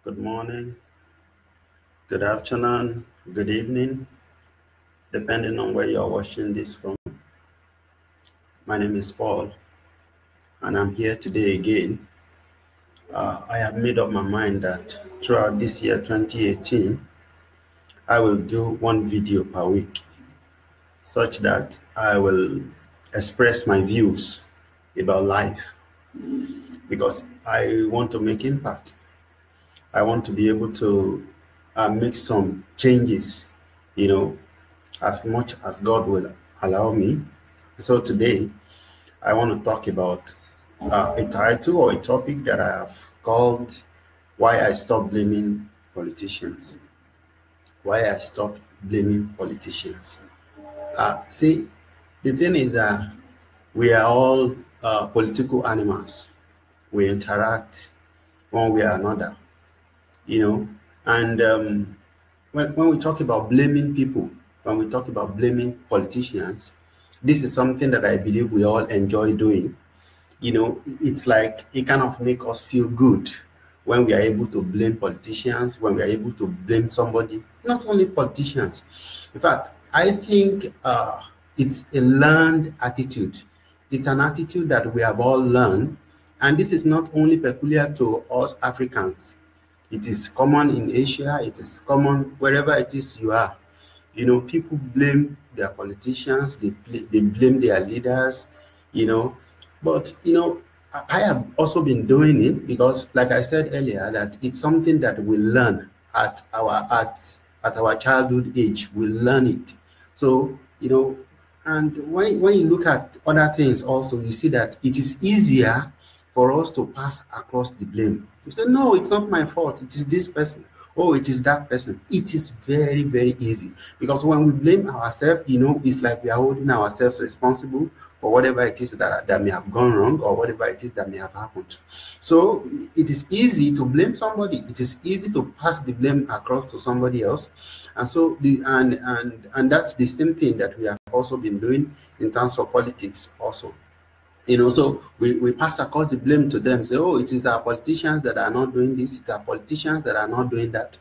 Good morning, good afternoon, good evening, depending on where you're watching this from. My name is Paul, and I'm here today again. I have made up my mind that throughout this year, 2018, I will do one video per week, such that I will express my views about life, because I want to make impact. I want to be able to make some changes, you know, as much as God will allow me. So today, I want to talk about a title or a topic that I have called Why I Stop Blaming Politicians. Why I Stop Blaming Politicians. See, the thing is that we are all political animals. We interact one way or another, you know, and when we talk about blaming people, when we talk about blaming politicians, this is something that I believe we all enjoy doing. You know, it's like it kind of make us feel good when we are able to blame politicians, when we are able to blame somebody, not only politicians. In fact, I think it's a learned attitude. It's an attitude that we have all learned, and this is not only peculiar to us Africans. It is common in Asia. It is common wherever it is you are. You know, people blame their politicians. They blame their leaders. You know, but you know, I have also been doing it because, like I said earlier, that it's something that we learn at our childhood age. We learn it. So you know, and when you look at other things, also you see that it is easier for us to pass across the blame. You say, no, it's not my fault. It is this person. Oh, it is that person. It is very, very easy because when we blame ourselves, you know, it's like we are holding ourselves responsible for whatever it is that may have gone wrong or whatever it is that may have happened. So it is easy to blame somebody. It is easy to pass the blame across to somebody else. And so and that's the same thing that we have also been doing in terms of politics also. You know, so we pass across the blame to them, say, oh, it is our politicians that are not doing this, it's our politicians that are not doing that.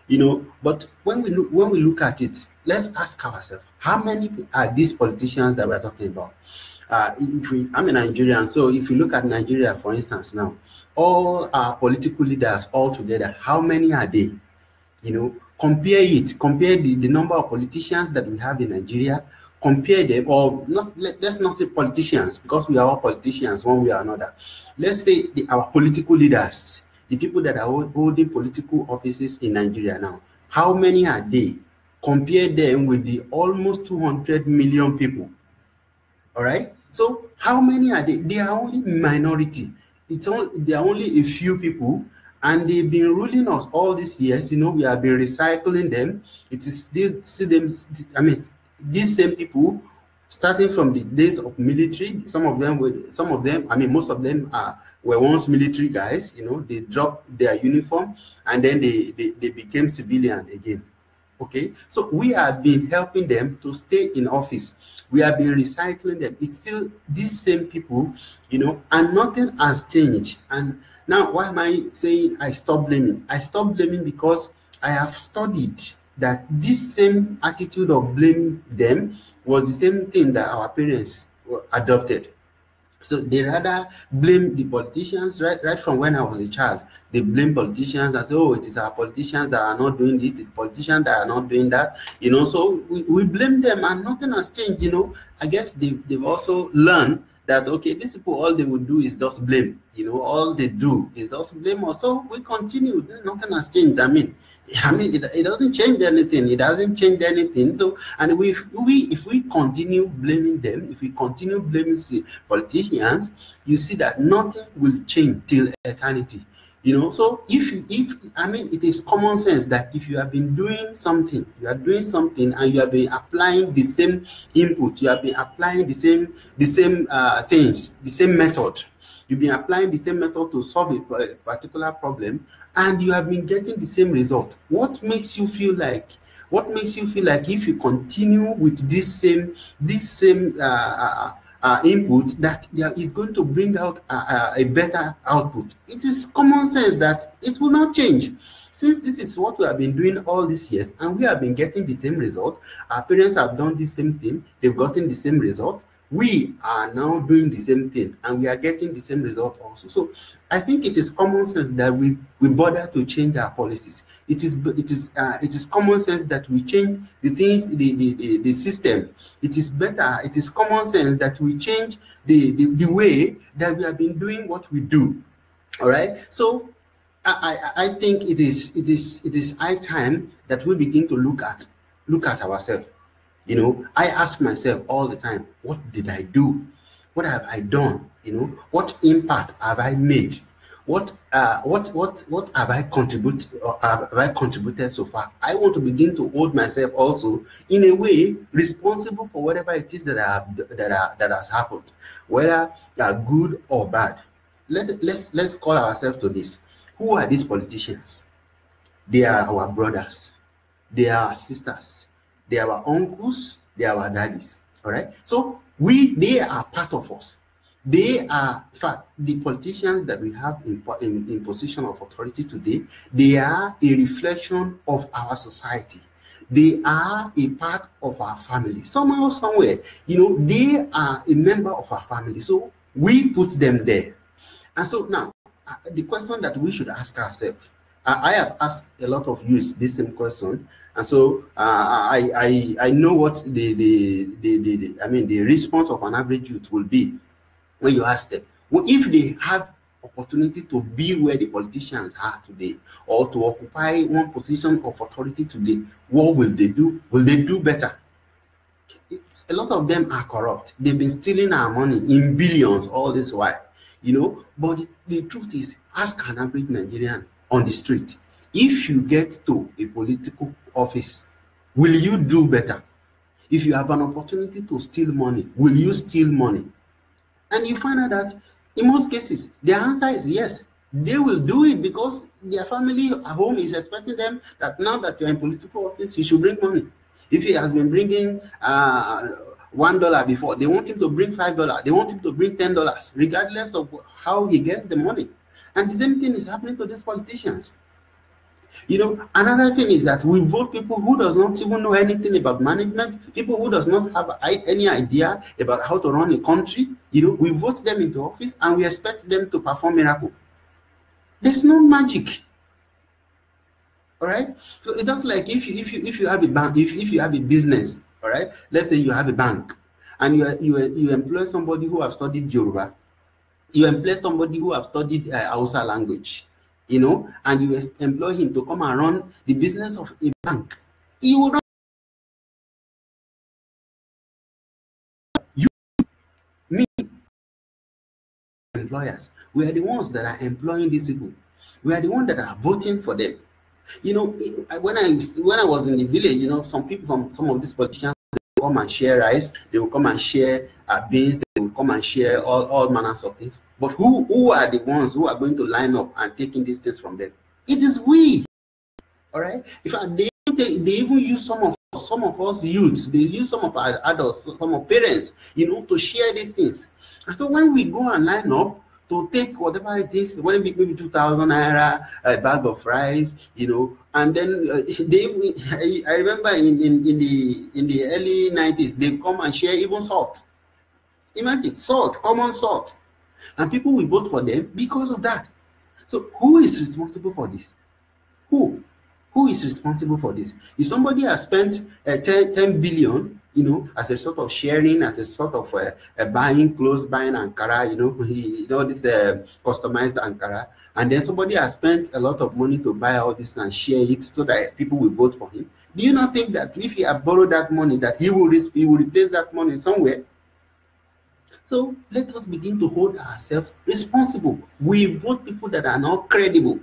You know, but when we look at it, let's ask ourselves, how many are these politicians that we're talking about? I'm a Nigerian, so if you look at Nigeria, for instance, now, all our political leaders all together, how many are they? You know, compare the number of politicians that we have in Nigeria, compare them, or not, let's not say politicians, because we are all politicians one way or another. Let's say our political leaders, the people that are holding political offices in Nigeria now, how many are they? Compare them with the almost 200 million people. All right. So how many are they? They are only minority. There are only a few people, and they've been ruling us all these years. You know, we have been recycling them. It is still see them. I mean, these same people, starting from the days of military. Some of them. I mean, most of them were once military guys. You know, they dropped their uniform and then they became civilian again. Okay, so we have been helping them to stay in office. We have been recycling them. It's still these same people, you know, and nothing has changed. And now, why am I saying I stop blaming? I stop blaming because I have studied that this same attitude of blaming them was the same thing that our parents adopted. So they rather blame the politicians right from when I was a child. They blame politicians and say, oh, it is our politicians that are not doing this, it's politicians that are not doing that. You know, so we blame them and nothing has changed, you know. I guess they've also learned that, okay, these people, all they would do is just blame. You know, all they do is just blame us. So we continue. Nothing has changed. I mean, it doesn't change anything. It doesn't change anything. So, and if we continue blaming them, if we continue blaming the politicians, you see that nothing will change till eternity. You know, so if I mean, it is common sense that if you have been doing something, you are doing something, and you have been applying the same input, you have been applying the same things, the same method. You've been applying the same method to solve a particular problem, and you have been getting the same result. What makes you feel like if you continue with this same input that is going to bring out a better output. It is common sense that it will not change. Since this is what we have been doing all these years and we have been getting the same result, our parents have done the same thing, they've gotten the same result, we are now doing the same thing and we are getting the same result also. So I think it is common sense that we bother to change our policies. It is common sense that we change the things, the system. It is better, it is common sense that we change the way that we have been doing what we do. All right. So I think it is high time that we begin to look at ourselves. You know, I ask myself all the time, what did I do? What have I done? You know, what impact have I made? What have I contributed, or have I contributed so far? I want to begin to hold myself also in a way responsible for whatever it is that has happened, whether good or bad. Let's call ourselves to this. Who are these politicians? They are our brothers. They are our sisters. They are our uncles. They are our daddies. All right. So they are part of us. They are, in fact, the politicians that we have in position of authority today. They are a reflection of our society. They are a part of our family. Somehow, somewhere, you know, they are a member of our family. So we put them there. And so now, the question that we should ask ourselves, I have asked a lot of youths this same question, and so I know what the response of an average youth will be when you ask them, well, if they have opportunity to be where the politicians are today, or to occupy one position of authority today, what will they do? Will they do better? A lot of them are corrupt. They've been stealing our money in billions all this while. You know, but the truth is, ask an average Nigerian on the street, if you get to a political office, will you do better? If you have an opportunity to steal money, will you steal money? And you find out that in most cases, the answer is yes. They will do it because their family at home is expecting them that now that you're in political office, you should bring money. If he has been bringing $1 before, they want him to bring $5, they want him to bring $10, regardless of how he gets the money. And the same thing is happening to these politicians. You know, another thing is that we vote people who does not even know anything about management, people who does not have any idea about how to run a country. You know, we vote them into office and we expect them to perform miracle. There's no magic. All right. So it's just like if you have a bank, if you have a business, all right. Let's say you have a bank, and you employ somebody who have studied Yoruba, you employ somebody who have studied Hausa language, you know, and you employ him to come and run the business of a bank. You would not. You, me, employers, we are the ones that are employing these people. We are the ones that are voting for them. You know, when I was in the village, you know, some people from some of these politicians, they will come and share rice, they will come and share beans, they will come and share all manners of things. But who are the ones who are going to line up and taking these things from them? It is we. All right. In fact, they even use some of us youths, they use some of our adults, some of parents, you know, to share these things. And so when we go and line up to take whatever it is, when it maybe 2,000 naira, a bag of rice, you know, and then I remember in the early 90s, they come and share even salt. Imagine salt, common salt, and people will vote for them because of that. So who is responsible for this? Who is responsible for this? If somebody has spent 10 billion, you know, as a sort of sharing, as a sort of buying clothes, buying Ankara, you know, this customized Ankara, and then somebody has spent a lot of money to buy all this and share it so that people will vote for him. Do you not think that if he had borrowed that money, that he will replace that money somewhere? So let us begin to hold ourselves responsible. We vote people that are not credible.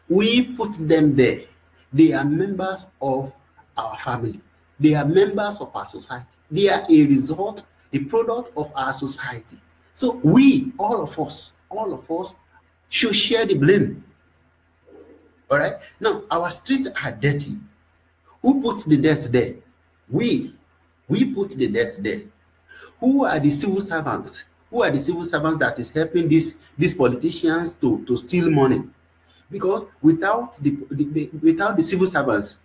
We put them there. They are members of our family. They are members of our society. They are a result, a product of our society. So we, all of us should share the blame. All right? Now, our streets are dirty. Who puts the dirt there? We put the dirt there. Who are the civil servants? Who are the civil servants that is helping these politicians to steal money? Because without the civil servants,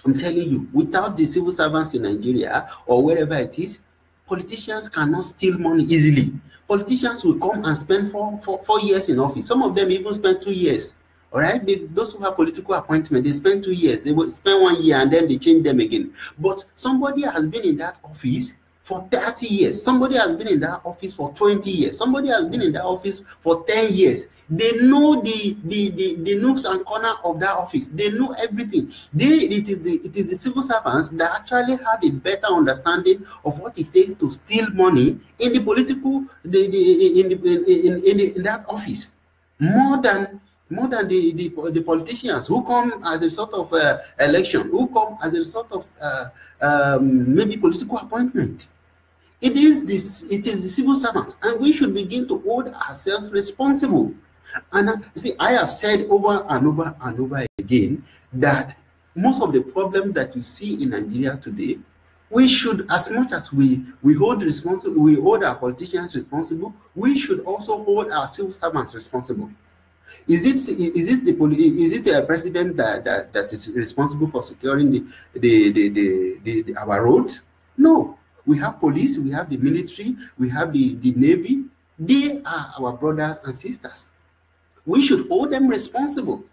I'm telling you, without the civil servants in Nigeria or wherever it is, politicians cannot steal money easily. Politicians will come and spend 4 years in office. Some of them even spend 2 years. All right, those who have political appointment, they spend 2 years. They will spend 1 year and then they change them again. But somebody has been in that office for 30 years. Somebody has been in that office for 20 years. Somebody has been in that office for 10 years. They know the nooks and corners of that office. They know everything. It is the civil servants that actually have a better understanding of what it takes to steal money in the political in that office, more than the politicians who come as a sort of election, who come as a sort of maybe political appointment. It is the civil servants, and we should begin to hold ourselves responsible. And see, I have said over and over and over again that most of the problems that you see in Nigeria today, we should, as much as we hold our politicians responsible, we should also hold our civil servants responsible. Is it the president that is responsible for securing our roads? No. We have police, we have the military, we have the navy. They are our brothers and sisters. We should hold them responsible.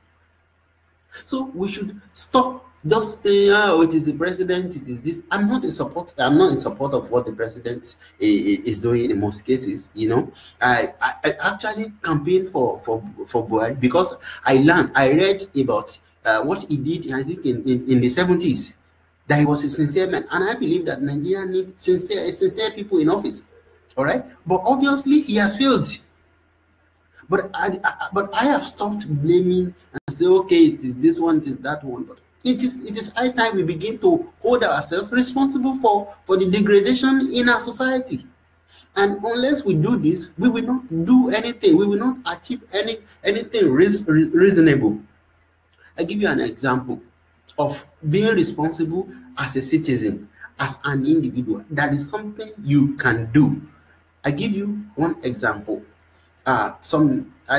So we should stop just saying, oh, it is the president, it is this. I'm not in support of what the president is doing in most cases. You know, I actually campaigned for Buhari because I read about what he did, I think in the 70s, that he was a sincere man, and I believe that Nigeria needs sincere people in office. All right, but obviously he has failed. But I have stopped blaming and say, okay, it is this one, it is that one. But it is high time we begin to hold ourselves responsible for the degradation in our society. And unless we do this, we will not do anything. We will not achieve anything reasonable. I give you an example of being responsible as a citizen, as an individual. That is something you can do. I give you one example. I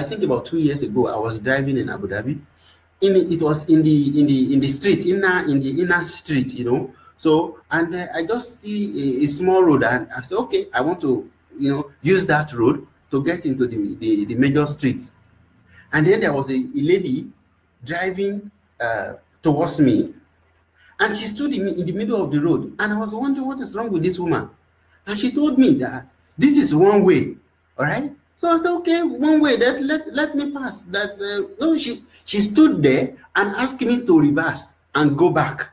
think about 2 years ago, I was driving in Abu Dhabi. It was in the street, in the inner street, you know. So, and I just see a small road, and I said, okay, I want to, you know, use that road to get into the major street. And then there was a lady driving towards me, and she stood in the middle of the road, and I was wondering what is wrong with this woman. And she told me that this is one way, all right? So I said, okay, one way, let me pass. No, she stood there and asked me to reverse and go back.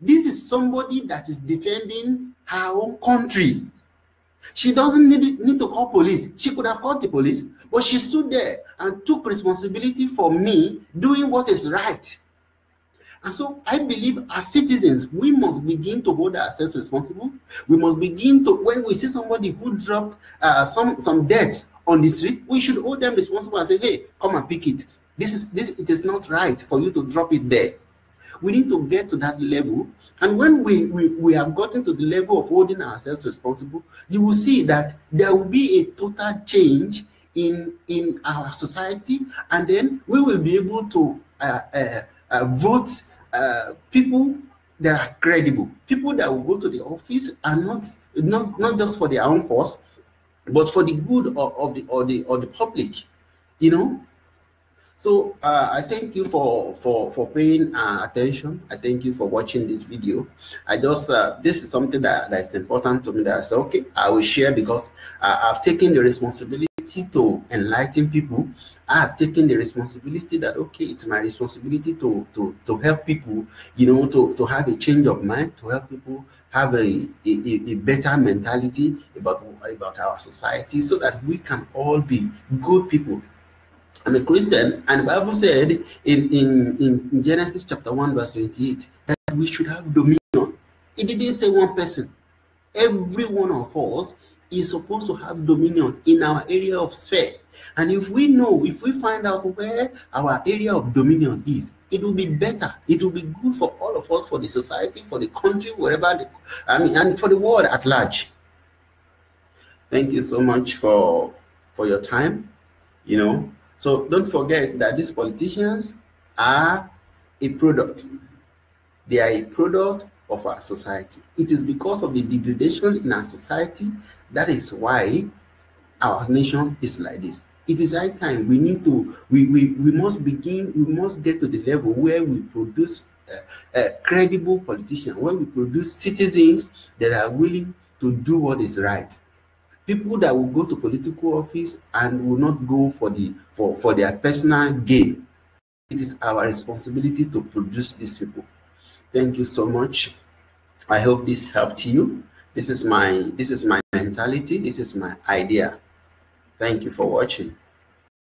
This is somebody that is defending her own country. She doesn't need to call police. She could have called the police, but she stood there and took responsibility for me doing what is right. And so I believe as citizens, we must begin to hold ourselves responsible. We must begin to, when we see somebody who dropped some debts on the street, we should hold them responsible and say, hey, come and pick it. It is not right for you to drop it there. We need to get to that level. And when we have gotten to the level of holding ourselves responsible, you will see that there will be a total change in our society, and then we will be able to vote people that are credible, people that will go to the office and not just for their own cause, but for the good of the public, you know. So I thank you for paying attention. I thank you for watching this video. I just this is something that's important to me, that I say, okay, I will share, because I've taken the responsibility to enlighten people. I have taken the responsibility that, okay, it's my responsibility to help people, you know, to have a change of mind, to help people have a better mentality about our society, so that we can all be good people. I'm a Christian, and the Bible said in Genesis chapter 1 verse 28 that we should have dominion. It didn't say one person. Every one of us is supposed to have dominion in our area of sphere. And if we find out where our area of dominion is, it will be better. It will be good for all of us, for the society, for the country, wherever, and for the world at large. Thank you so much for your time. So don't forget that these politicians are a product. They are a product of our society. It is because of the degradation in our society that is why our nation is like this. It is high time we need to, we must begin, we must get to the level where we produce credible politicians, where we produce citizens that are willing to do what is right. People that will go to political office and will not go for their personal gain. It is our responsibility to produce these people. Thank you so much. I hope this helped you. This is my mentality. This is my idea. Thank you for watching.